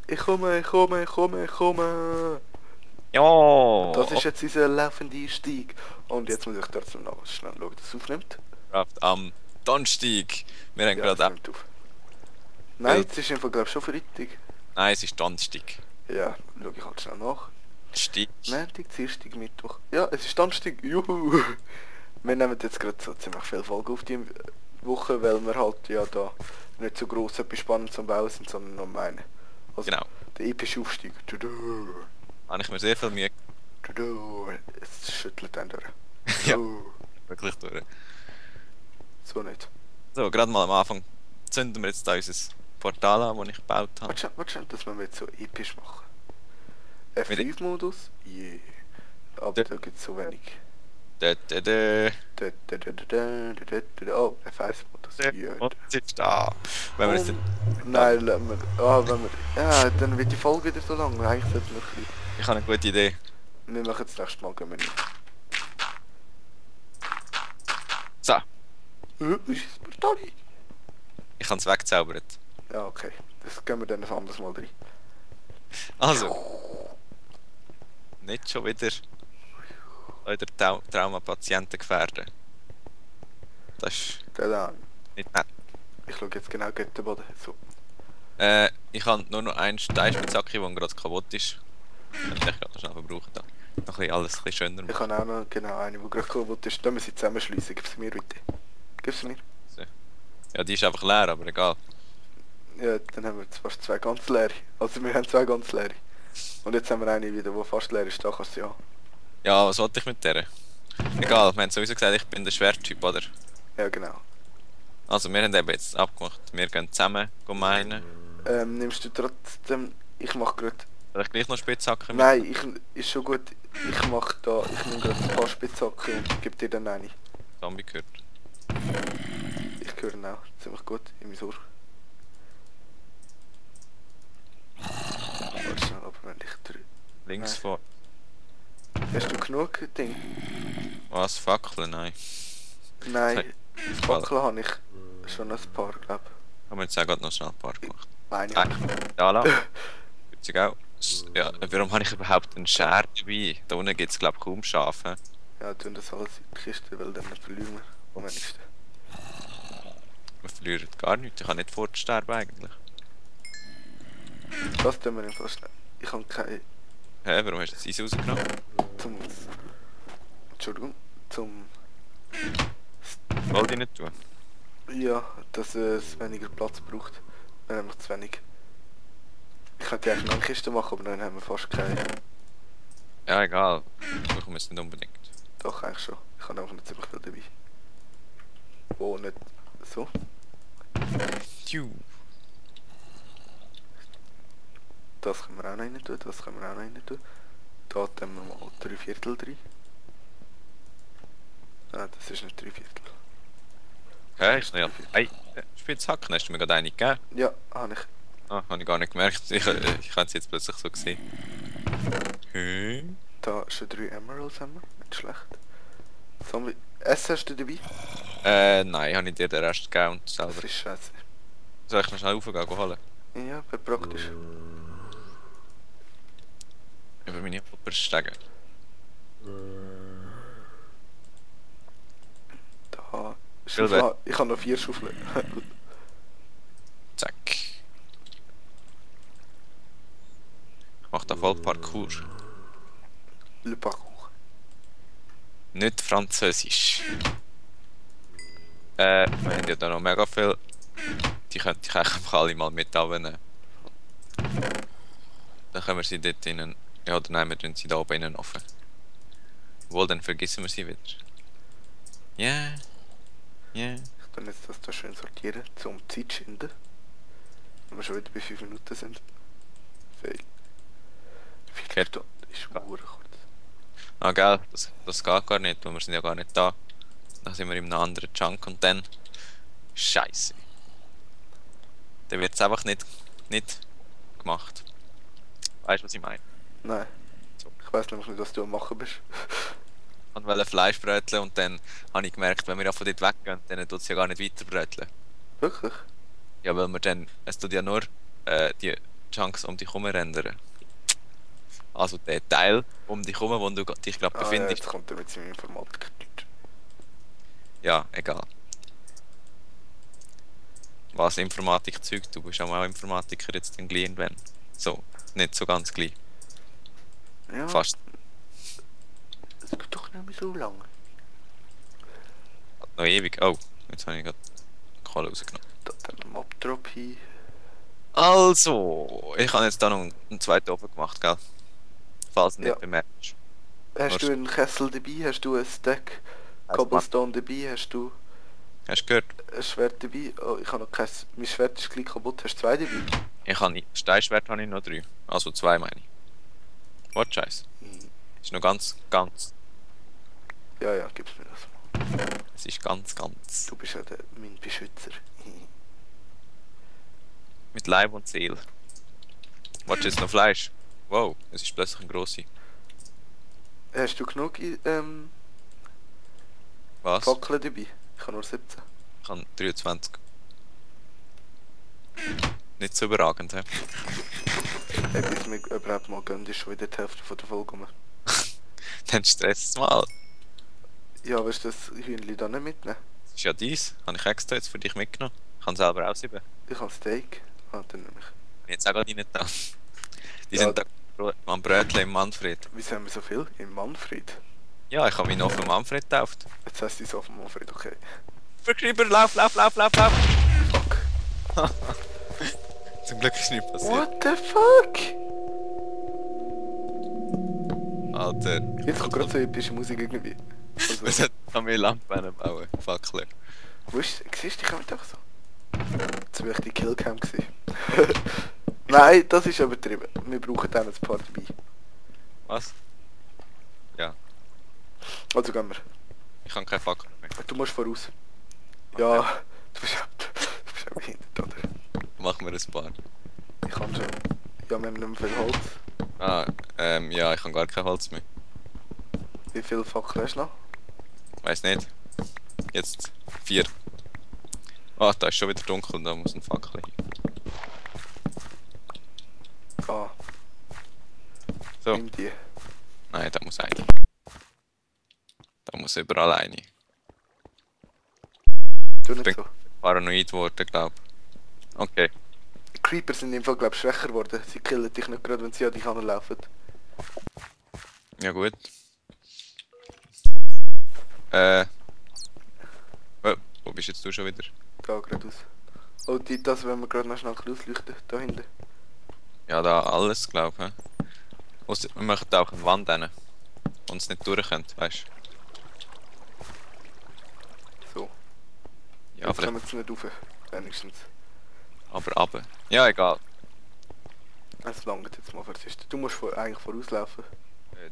Ich komme, ich komme, ich komme, ich komme. Ja! Das ist jetzt unser laufender Einstieg. Und jetzt muss ich trotzdem noch schnell schauen, dass es aufnimmt. Am Donnerstag. Wir haben Ja, es gerade nimmt auf. Nein, es ist einfach, glaube ich, schon Freitag. Nein, es ist Donnerstag. Ja, schaue ich halt schnell nach. Stieg. Montag, Dienstag, Mittwoch. Ja, es ist Donnerstag. Juhu! Wir nehmen jetzt gerade so ziemlich viel Folgen auf die Woche, weil wir halt ja da nicht so gross etwas Spannendes am Bauen sind, sondern nur meine. Also Genau. der epische Aufstieg. Tudu, Habe ich mir sehr viel Mühe tudu. Es schüttelt einen durch. Ja. Tudu. wirklich durch. So nicht. So, gerade mal am Anfang zünden wir jetzt da unser Portal an, das ich gebaut habe. Warte schon, dass wir jetzt so episch machen. F5-Modus? Yeah. Aber da gibt es so wenig. Da. Oh, F1-Modus. Yeah. Und es ist da. Wenn wir jetzt Nein, lassen wir. Ah, wenn wir. Ja, dann wird die Folge wieder so lang. Eigentlich sollten wir ein bisschen. Ich habe eine gute Idee. Wir machen das nächste Mal, gehen wir nicht. So, Ist das Portal? ich habe es weggezaubert. Ja, okay. Das gehen wir dann ein anderes Mal rein. Also, nicht schon wieder Traumapatienten gefährden. Das ist Dann. nicht nett. Ich schaue jetzt genau gegen den Boden. So. Ich habe nur noch eine Steinspitzhacke, die gerade kaputt ist. Kann ich gerade noch schnell verbrauchen. Da. Noch ein bisschen alles ein bisschen schöner Ich machen. habe auch noch genau eine, die gerade kaputt ist. Da müssen wir zusammenschliessen. Gib sie mir bitte. Gib sie mir. Ja, die ist einfach leer, aber egal. Ja, dann haben wir jetzt fast zwei ganz leere. Also wir haben zwei ganz leere. Und jetzt haben wir eine wieder, die fast leer ist. Da kannst du sie haben. Ja, was wollte ich mit der? Egal, wir haben sowieso gesagt, ich bin der Schwerttyp, oder? Ja, genau. Also, wir haben eben jetzt abgemacht, wir gehen zusammen meinen. Nimmst du trotzdem... Ich mach gerade... Soll ich gleich noch Spitzhacken mit? Nein, ist schon gut. Ich mach da... Ich nehme gerade ein paar Spitzhacken und gebe dir dann eine. Zombie gehört. Ich höre ihn auch ziemlich gut in mein Ohr. Warte schnell, aber wenn ich drücke... Links Nein. vor. Hast du genug Ding? Was? Fackeln? Nein. Nein, Fackeln habe ich schon ein paar, glaube Haben wir jetzt auch gerade noch schnell ein paar gemacht. ich. Eine. Ja, la. Witzig auch. Ja, warum habe ich überhaupt einen Scher dabei? Da unten gibt es glaube ich kaum Schafe. Ja, tun das alles in die Kiste, weil dann verlieren wir am wenigsten. Wir verlieren gar nichts. Ich kann nicht fortsterben eigentlich. Das tun wir im Fall schnell. Ich habe keine... Hä, warum hast du das Eis rausgenommen? Zum... Entschuldigung. Zum... Wollte ich nicht tun. Ja, dass es weniger Platz braucht. Wir haben nämlich zu wenig. Ich könnte eigentlich noch eine Kiste machen, aber dann haben wir fast keine. Ja, egal. Ich muss nicht unbedingt. Doch, eigentlich schon. Ich habe einfach nicht ziemlich viel dabei. Oh, nicht so. Tju. Das können wir auch noch rein tun, das können wir auch noch rein tun. Da tun wir mal 3/4 drin. Nein, das ist nicht 3/4. Okay, ist ja. Hey, Spitzhacken, hast du mir gerade eine gegeben? Ja, habe ich. Ah, habe ich gar nicht gemerkt. Ich habe es jetzt plötzlich so gesehen. Da schon 3 Emeralds haben wir. Nicht schlecht. Zombie. Essen hast du dabei? Nein, habe ich dir den Rest gegeben und selber. Das ist scheiße. Soll ich noch schnell raufgehen holen? Ja, wäre praktisch. Über meine Hopperstege. Da. Silber. Schaufel. Ich habe noch 4 Schaufeln. Zack. Ich mache da voll Parkour. Le Parcours. Nicht Französisch. Wir haben ja da noch mega viel. Die könnte ich eigentlich einfach alle mal mit abnehmen. Dann können wir sie dort innen. Ja, oder nein, wir tun sie da oben innen offen. Wohl, dann vergessen wir sie wieder. Ja. Ja. Ich tue jetzt das da schön sortieren, zum Zeit schinden. Wenn wir schon wieder bei 5 Minuten sind. Fail. 4 Okay. Stunden ist kurz. Ah, gell, das geht gar nicht, weil wir sind ja gar nicht da. Dann sind wir in einem anderen Chunk und dann... Scheiße. Dann wird es einfach nicht gemacht. Weißt du, was ich meine? Nein. So. Ich weiss nämlich nicht, was du am machen bist. Ich wollte Fleischbröteln und dann habe ich gemerkt, wenn wir von dort weggehen, dann tut es ja gar nicht weiter bröteln. Wirklich? Ja, weil wir dann... Es tut ja nur die Chunks um dich herum rendern. Also der Teil um dich herum, wo du dich gerade Ah, ja, befindest. jetzt kommt er mit seinem Informatik. Ja, egal. Was Informatikzeug, du bist auch Informatiker jetzt dann gleich irgendwann. So, nicht so ganz gleich. Ja, Fast. es geht doch nicht mehr so lange. Noch ewig. Oh, jetzt habe ich gerade die Kohle rausgenommen. Da hat er Mob-Drop hin. Also, ich habe jetzt da noch einen zweiten Ofen gemacht, gell? Falls du Ja. nicht bemerkst. Hast du einen Kessel dabei? Hast du einen Stack Also, Cobblestone dabei? Hast du Hast du gehört? ein Schwert dabei? Oh, ich habe noch kein... Mein Schwert ist gleich kaputt. Hast du zwei dabei? Ich habe Steinschwert habe ich noch 3. Also 2 meine ich. What Scheiß? Ist noch ganz. Ja, ja, gib's mir das mal. Es ist ganz. Du bist ja mein Beschützer. Mit Leib und Seele. Willst du jetzt noch Fleisch? Wow, es ist plötzlich ein grosser. Hast du genug Was? Fackeln dabei? Ich habe nur 17. Ich habe 23. Nicht so überragend, hä? Hey, bis mir überhaupt mal gönnt, ist schon wieder die Hälfte von der Folge rum. Dann stresst es mal. Ja, willst du das Hühnchen da nicht mitnehmen? Das ist ja dies. Habe ich extra jetzt für dich mitgenommen. Ich kann selber ausheben. Ich habe Steak. Ah, dann nehme ich. Jetzt auch gerade nicht da. Die Ja. sind da am Brötchen im Manfred. Wieso haben wir so viel? Im Manfred. Ja, ich habe mich noch auf den Manfred getauft. Jetzt heisst es auf dem Manfred, okay. Verschreiber, lauf! Fuck. Zum Glück ist nichts passiert. What the fuck? Alter, Jetzt kommt gerade so epische Musik irgendwie. wir Also, sollten mehr Lampen bauen. Fackeln. wo ist... Siehst du, ich komme doch so. Jetzt war ich die Killcam gewesen. Nein, das ist übertrieben. Wir brauchen dann ein paar dabei. Was? Ja, Also gehen wir. ich habe keine Fackel mehr. Du musst voraus. Ja, du bist auch behindert, oder? Machen wir ein paar. Ich kann schon. Ja, wir haben nicht mehr viel Holz. Ah, ja, ich habe gar kein Holz mehr. Wie viele Fackeln hast du noch? Weiß nicht. Jetzt 4. Ah, da ist schon wieder dunkel, da muss ein Fackel hin. Ah, So, nimm die. nein, da muss eine. Da muss überall eine. Tu Ich nicht bin so. paranoid geworden, glaub. Okay. Die Creeper sind im Fall, glaub ich, schwächer geworden. Sie killen dich nicht gerade, wenn sie an dich anlaufen. Ja gut. Wo bist jetzt du schon wieder? Da geradeaus. Oh, das wenn wir gerade noch schnell ausleuchten. Da hinten. Ja, da alles, glaub ich. Ausser, wir machen da auch eine Wand hin. Und es nicht durch könnt, weißt So. du? Ja, Jetzt vielleicht, kommen sie nicht rauf. Wenigstens. aber runter. Ja, egal. Es langt jetzt mal für das. Du musst eigentlich vorauslaufen.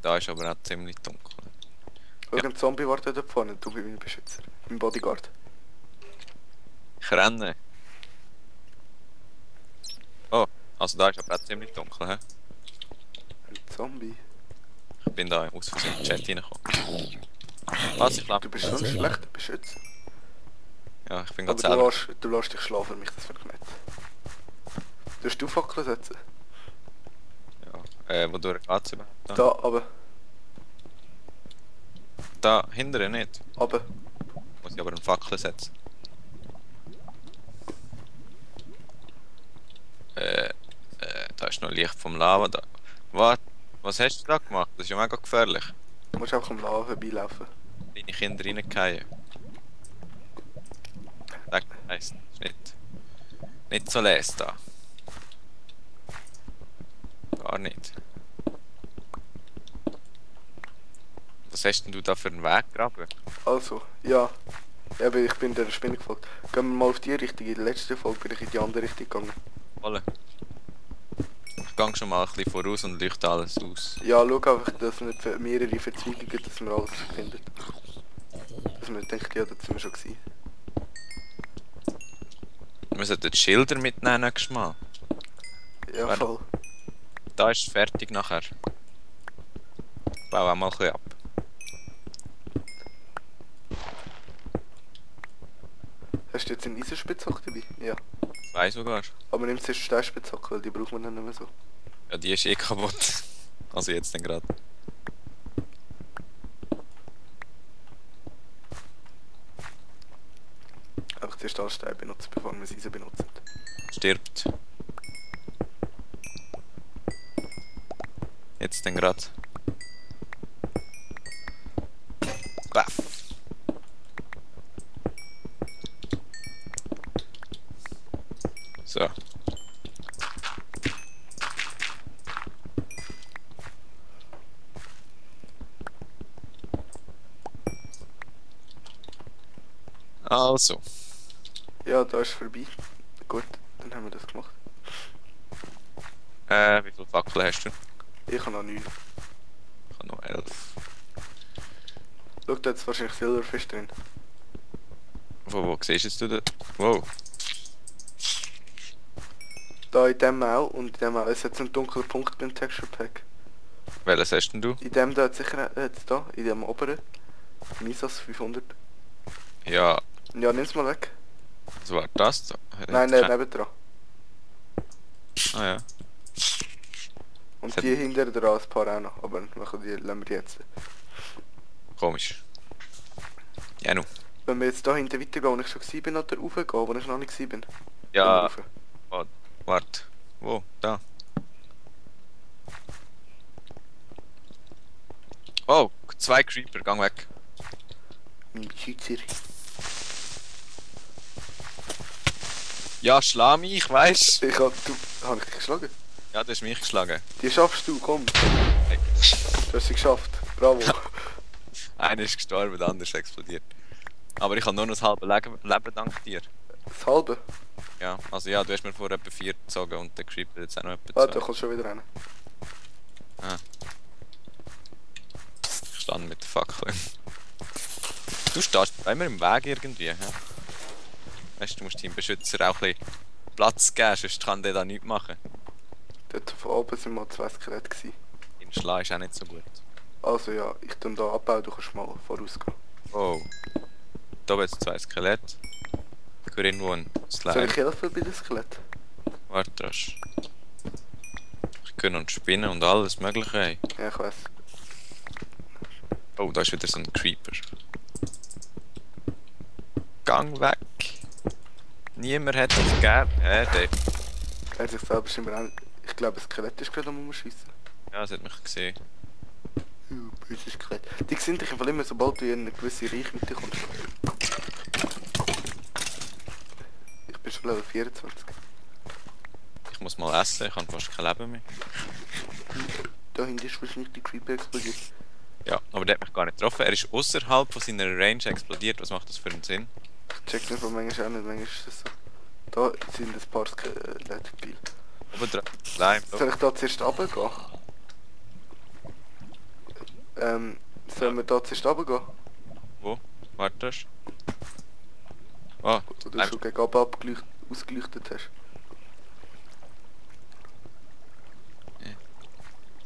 Da ist aber auch ziemlich dunkel. Irgendein Zombie wartet dort vorne. Du bist mein Beschützer. Mein Bodyguard. Ich renne. Oh, also da ist aber auch ziemlich dunkel, hä? Ein Zombie. Ich bin da aus Versehen in den Chat reingekommen. Was, ich Du glaube. bist so ein schlechter Beschützer. Ja, ich bin Aber gerade du selber. lässt dich schlafen, für mich das finde ich nett. Darfst du Fackeln setzen? Ja, wodurch geht's überhaupt? Da, aber. Da hinten nicht. Aber. Muss ich aber einen Fackel setzen. Da ist noch Licht vom Lava da. Was hast du da gemacht? Das ist ja mega gefährlich. Du musst einfach am Lava vorbeilaufen. Deine Kinder reingefallen. Sag mir, das ist nicht so les da. Gar nicht. Was hast denn du da für einen Weg graben? Also, ja. Eben, ich bin der Spinne gefolgt. Gehen wir mal auf die Richtung. In der letzten Folge bin ich in die andere Richtung gegangen. Wolle. Ich gang schon mal ein bisschen voraus und leuchte alles aus. Ja, schau einfach, dass wir nicht mehrere Verzweigungen, dass wir alles finden. Dass man denkt, ja, das sind wir schon gewesen. Wir sollten die Schilder mitnehmen nächstes Mal. Ja, Wer- voll. Da ist es fertig nachher. Bau auch mal ein bisschen ab. Hast du jetzt einen Eisenspitzhacke dabei? Ja. 2 sogar. Aber nimm zuerst die Steinspitzhacke, weil die braucht man dann nicht mehr so. Ja, die ist eh kaputt. Also jetzt dann gerade. Einfach zuerst alle Steine benutzen, bevor wir das Eisen benutzen. Stirbt. Jetzt dann gerade. Baff. So. Also. Ja, da ist vorbei. Gut, dann haben wir das gemacht. Wie viele Fackeln hast du? Ich habe noch 9. Ich habe noch 11. Schau, da ist wahrscheinlich Silberfisch drin. Wo siehst jetzt du das? Wow. Da in dem auch und in dem auch. Es hat so einen dunklen Punkt beim Texture Pack. Welches hast denn du? In dem da hat sicher da, in dem oberen. Misas 500. Ja, Ja, nimm's mal weg. was war das da? Nein, nebendran. Ah ja. Und Das hat- die hinter dran ein paar auch noch, aber lassen wir die jetzt. Komisch. Ja, nu. Wenn wir jetzt da hinten weitergehen, wo ich schon gewesen bin, oder raufgehen, wo ich noch nicht gewesen bin. Ja, Gehen warte. Wo? Da. Oh, 2 Creeper, gang weg. wir rauf. Mein Schützer. Ja, schlag mich, weißt du? Hab ich dich geschlagen? Ja, du hast mich geschlagen. Die schaffst du, komm. Hey. Du hast sie geschafft. Bravo. Einer ist gestorben, der andere ist explodiert. Aber ich habe nur noch das halbe Leben dank dir. Das halbe. Ja, also ja, du hast mir vor etwa 4 gezogen und der Creeper jetzt auch noch etwa Ah, 2. da kommst du schon wieder rein. Ich stand mit der Fackel. Du stehst immer im Weg irgendwie, hä? Weißt du, du musst deinem Beschützer auch ein bisschen Platz geben, sonst kann der da nichts machen. Dort von oben sind mal 2 Skelette gewesen. Dein Schlag ist auch nicht so gut. Also ja, ich tue da abbauen, du kannst mal vorausgehen. Oh. Da jetzt 2 Skelette. Irgendwo ein Soll Slime. ich helfen bei den Skelett? Warte, das. Ich kann und Spinnen und alles mögliche. Ey. Ja, ich weiss. Oh, da ist wieder so ein Creeper. Gang weg. Niemand hat dich gern. Der. Er hat sich selber scheinbar auch... Ich glaube, ein Skelett ist gerade am Umschiessen. Ja, sie hat mich gesehen. Böses Skelett. Die sind dich einfach immer, sobald du in eine gewisse Reichweite kommst. Ich bin schon Level 24. Ich muss mal essen, ich habe fast kein Leben mehr. Da hinten ist wahrscheinlich die Creeper explodiert. Ja, aber der hat mich gar nicht getroffen. Er ist außerhalb von seiner Range explodiert. Was macht das für einen Sinn? Ich check nicht, manchmal auch nicht, manchmal ist das so. Da sind ein paar Skelette dabei. Oben dran. Slime. Soll ich da zuerst runtergehen? Sollen wir da zuerst runtergehen? Wo? Warte. Das. Oh, Wo du schon gegen oben ausgeleuchtet hast.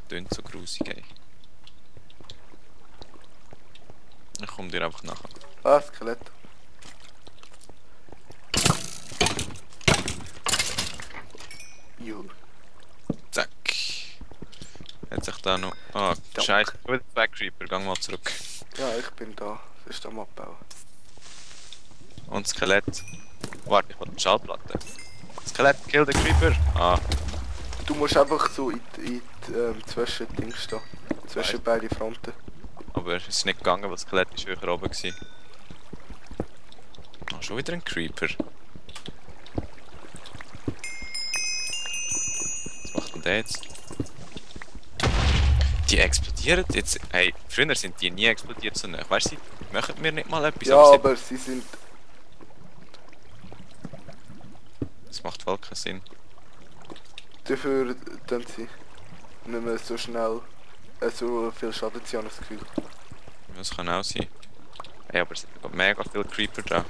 tönt so grusig, ey. Ich komm dir einfach nachher. Ah, Skelett. Jo. Zack. Hat sich da noch... Ah, Dank. scheiße. Wieder 2 Creeper, gang mal zurück. Ja, ich bin da. Das ist am Abbauen. Und Skelett. Warte, ich will die Schallplatte. Skelett, kill den Creeper. Ah, Du musst einfach so zwischen Dings stehen. Zwischen beide Fronten. aber es ist nicht gegangen, weil das Skelett ist höher oben war. Ah, schon wieder ein Creeper. Was macht denn der jetzt? Die explodieren jetzt. Hey, früher sind die nie explodiert so nah. Weißt du, sie machen mir nicht mal etwas. Ja, sie- aber sie sind... Das macht voll keinen Sinn. Dafür tun sie nicht mehr so schnell so viel Schaden ziehen, habe ich das Gefühl. Das kann auch sein. Hey, aber es sind mega viele Creeper da.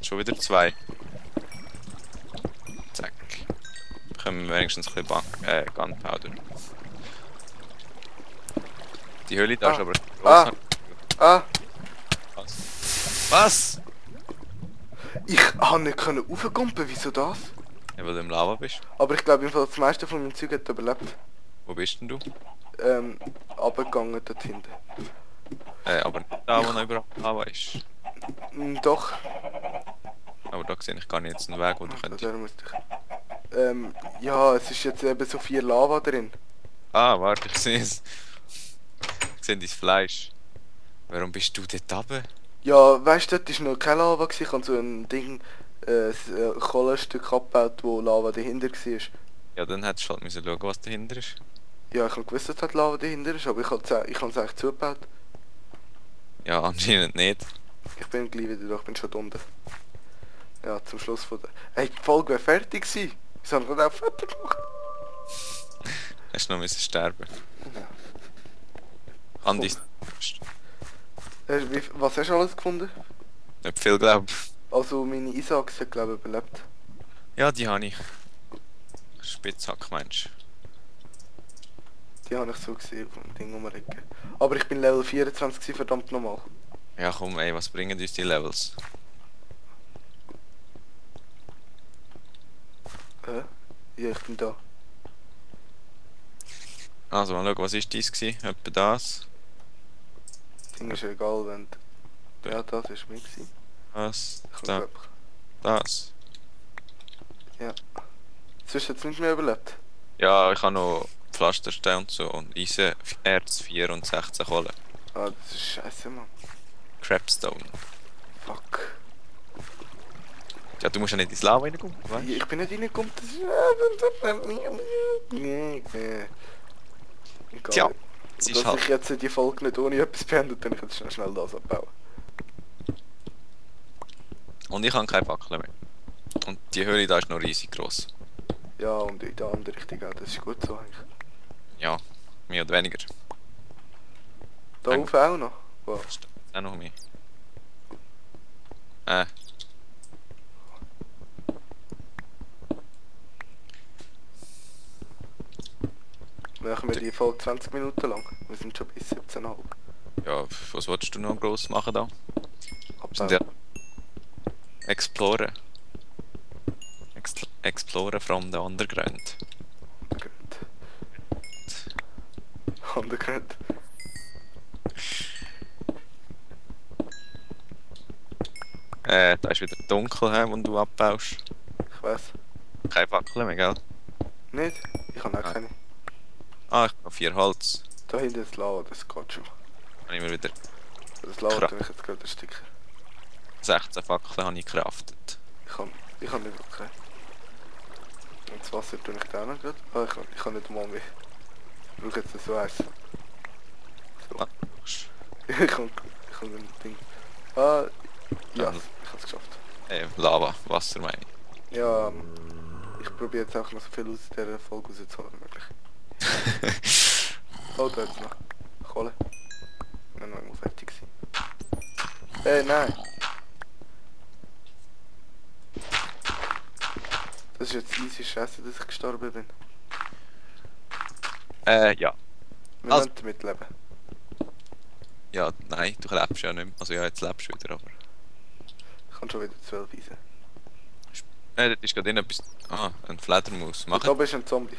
Schon wieder 2. Zack. Bekommen wir wenigstens ein bisschen Gunpowder. Die Höhle da ist aber gross. Ah! Was? Was? Ich habe nicht können raufkumpen, wieso das? Ja, weil du im Lava bist. Aber ich glaube, das meiste von meinem Zeug hat überlebt. Wo bist denn du? Abgegangen dort hinten. Aber nicht da, wo noch überall Lava ist. Doch. Aber da sehe ich gar nicht jetzt einen Weg, wo du könntest. Da müsste ich. Ja, es ist jetzt eben so viel Lava drin. Ah, warte, ich sehe es. Ich sehe dein Fleisch. Warum bist du dort runter? Ja, weißt du, dort war noch keine Lava, ich habe so ein Ding, ein Kohlenstück abgebaut, wo Lava dahinter war. Ja, dann hättest du halt müssen schauen, was dahinter ist. Ja, ich habe gewusst, dass dort Lava dahinter ist, aber ich habe es eigentlich zugebaut. Ja, anscheinend nicht. Ich bin gleich wieder da, ich bin schon unten. Ja, zum Schluss von der... Hey, die Folge wäre fertig gewesen. Wieso haben wir das auch fertig gemacht? Hast du noch müssen sterben. Ja. Andi, Was hast du alles gefunden? nicht viel, glaub. Also meine Isaacs hat glaube ich überlebt. Ja, die habe ich. Spitzhack meinst du? Die habe ich so gesehen auf dem Ding rumliegen. Aber ich bin Level 24 gewesen, verdammt nochmal. Ja komm ey, was bringen uns die Levels? Ja, ich bin da. Also mal schauen, was ist dies gewesen? Etwa das. Ding ist ja egal, wenn... Ja, das ist mir gewesen. Das. Ich Da. glaub, Das. ja. Sonst hat es nicht mehr überlebt. Ja, ich habe noch Pflasterstein und so und Eisen, Erz 4 und 16 Kohle. Ah, das ist scheiße, Mann. Crapstone. Fuck. Ja, du musst ja nicht ins Lava reinkommen, weißt du? Ich bin nicht reingekommen, das ist... Nee. Egal. Tja, es Dass ist halt. ich jetzt die Folge nicht ohne etwas beendet, dann ich jetzt schnell das abbauen. Und ich habe keine Fackel mehr. Und die Höhle da ist noch riesig gross. Ja, und in der andere Richtung auch, das ist gut so eigentlich. Ja, mehr oder weniger. Da Ein- oben auch noch. Wow. Auch noch mehr. Machen wir die Folge 20 Minuten lang. Wir sind schon bis 17,5. Ja, was wolltest du noch gross machen da? Wir sind Abbauen. ja Explorer. Explorer from the underground. Underground. Da ist wieder dunkel, he, wenn du abbaust. Ich weiß. Keine Fackel mehr, gell? Nicht? Ich habe auch Nein. keine. Ah, ich habe 4 Holz. Da hinten ist Lava, das geht schon. Dann habe ich mir wieder Das Lava Krass. tue ich jetzt gerade ein Stück. 16 Fackeln habe ich craftet. Ich kann nicht wirklich. Und das Wasser tue ich da auch noch gerade. Ah, ich kann nicht mal mehr. Ich brauche jetzt so eins. So. Ah. ich kann ein Ding. Ah, ja, Dann- ich habe es geschafft. Lava, Wasser meine ich. Ja, ich probiere jetzt auch noch so viel aus dieser Folge rauszuholen wie möglich. Oh, da jetzt noch. Kohle. Nein, noch irgendwo fertig sein. Nein. Das ist jetzt easy scheiße, dass ich gestorben bin. Ja. Wir Also- müssen damit leben. Ja, nein, du lebst ja nicht mehr. Also ja, jetzt lebst du wieder, aber... Ich kann schon wieder 12 Eisen. Dort ist gerade etwas... Ah, ein Fledermaus. Und Mach da bist du ein Zombie.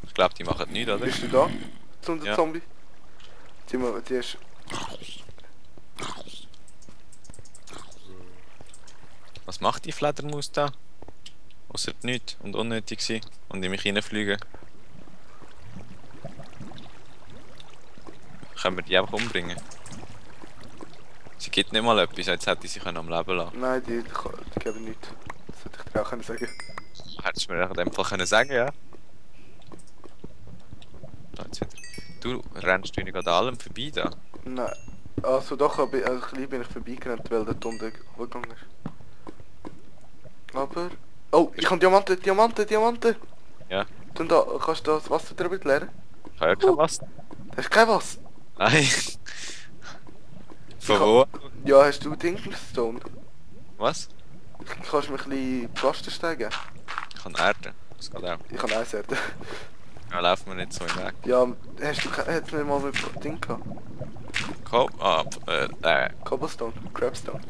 Ich glaube, die machen nichts, oder? Bist du da? Zum Ja. Zombie? Die ist... Was macht die Fledermaus da? Ausser nichts und unnötig sein und in mich reinfliegen. Können wir die einfach umbringen? Sie gibt nicht mal etwas, als hätte sie können am Leben lassen. Nein, die geben nichts. Das hätte ich dir auch können sagen. Hättest du mir in dem Fall können sagen, ja? Jetzt wieder. Du rennst du nicht an allem vorbei da? Nein. Also doch, aber ein bisschen bin ich vorbeigerannt, weil der unten hochgegangen ist. Aber... Oh, ich habe Diamanten! Ja. Und da, kannst du das Wasser drüber leeren? Ich habe ja kein Wasser. Hast du kein Wasser? Nein. Von Ich wo? Ja, hast du Dinkstone? Was? Kannst du mir ein bisschen Pflasterstein geben? Ich habe Erde. Das geht auch. Ich habe eins Erde. Ja, laufen wir nicht so im Weg. Ja, hast du nicht mal mit Ding gehabt? Cobblestone, Crabstone.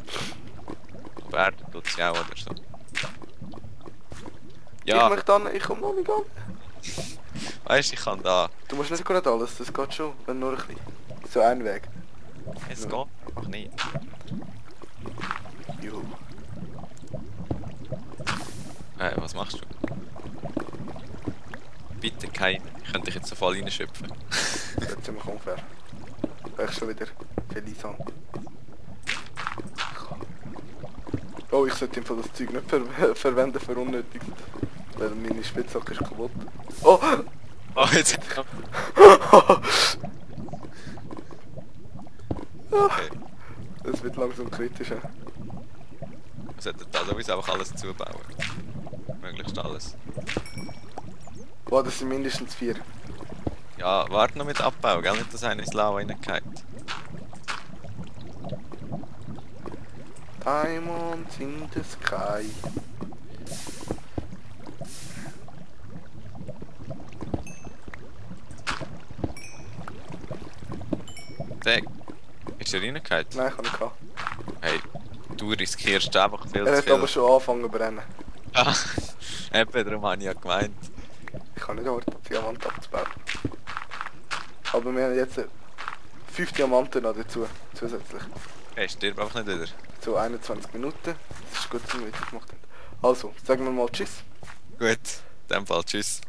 Werden tut sie auch oder so. Ich Ja, möchte an, ich komme noch nicht an. weißt du, ich kann da. Du musst nicht gerade alles, das geht schon, wenn nur ein bisschen. So ein Weg. Es geht einfach nicht. Juhu. Was machst du? Bitte kein. Ich könnte dich jetzt so voll reinschöpfen. Jetzt sind wir unfair. Weil ich schon wieder Feliz habe. Oh, ich sollte im Fall das Zeug nicht verwenden für unnötig. Weil meine Spitzhacke ist kaputt. Oh! Oh, jetzt. Okay. Es wird langsam kritischer. Wir sollten da sowieso einfach alles zubauen. Möglichst alles. Boah, das sind mindestens 4. Ja, warte noch mit Abbau, gell? Nicht, dass einer ins Lava reingeht. Diamonds in the sky. Der ist er reingehauen? Nein, ich habe nicht gehabt. Hey, du riskierst einfach viel Er zu hat viel. aber schon angefangen zu brennen. Ah, eben, darum habe ich ja gemeint. Ich kann nicht warten, Diamant abzubauen. Aber wir haben jetzt 5 Diamanten noch dazu, zusätzlich. Hey, stirb einfach nicht wieder. So 21 Minuten. Das ist gut, dass wir weitergemacht haben. Also, sagen wir mal Tschüss. Gut, in dem Fall tschüss.